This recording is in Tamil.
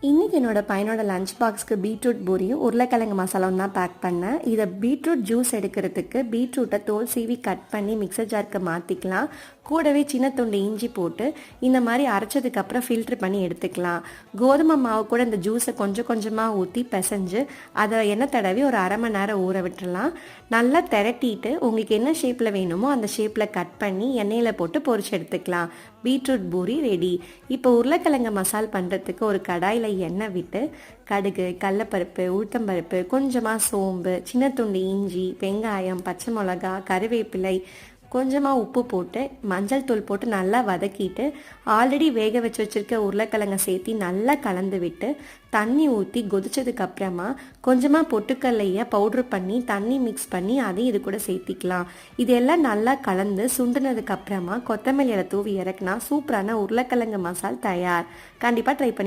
இன்றைக்கி என்னோட பையனோட லஞ்ச் பாக்ஸ்க்கு பீட்ரூட் பூரியும் உருளைக்கிழங்கு மசாலாவும் தான் பேக் பண்ணேன். இதை பீட்ரூட் ஜூஸ் எடுக்கிறதுக்கு பீட்ரூட்டை தோல் சீவி கட் பண்ணி மிக்சர் ஜாருக்கு மாற்றிக்கலாம். கூடவே சின்ன துண்டு இஞ்சி போட்டு இந்த மாதிரி அரைச்சதுக்கப்புறம் ஃபில்ட்ரு பண்ணி எடுத்துக்கலாம். கோதுமை மாவு கூட இந்த ஜூஸை கொஞ்சம் கொஞ்சமாக ஊற்றி பிசைஞ்சு அதை எண்ணெய் தடவி ஒரு அரை மணி நேரம் ஊற விட்டுறலாம். நல்லா திரட்டிட்டு உங்களுக்கு என்ன ஷேப்பில் வேணுமோ அந்த ஷேப்பில் கட் பண்ணி எண்ணெயில் போட்டு பொரிச்சு எடுத்துக்கலாம். Beetroot puri ready. இப்போ உருளைக்கிழங்கு மசால் பண்ணுறதுக்கு ஒரு கடாயில் எண்ணெய் விட்டு கடுகு, கடலைப்பருப்பு, உளுத்தம்பருப்பு, கொஞ்சமாக சோம்பு, சின்ன துண்டு இஞ்சி, வெங்காயம், பச்சை மிளகா, கருவேப்பிலை, கொஞ்சமாக உப்பு போட்டு மஞ்சள் தூள் போட்டு நல்லா வதக்கிட்டு ஆல்ரெடி வேக வச்சு வச்சுருக்க உருளைக்கிழங்கை சேர்த்து நல்லா கலந்து விட்டு தண்ணி ஊற்றி கொதிச்சதுக்கப்புறமா கொஞ்சமாக பொட்டுக்கல்லையை பவுட்ரு பண்ணி தண்ணி மிக்ஸ் பண்ணி அதையும் இது கூட சேர்த்திக்கலாம். இதெல்லாம் நல்லா கலந்து சுண்டுனதுக்கப்புறமா கொத்தமல்லி இலை தூவி இறக்குனா சூப்பரான உருளைக்கிழங்கு மசால் தயார். கண்டிப்பாக ட்ரை பண்ணி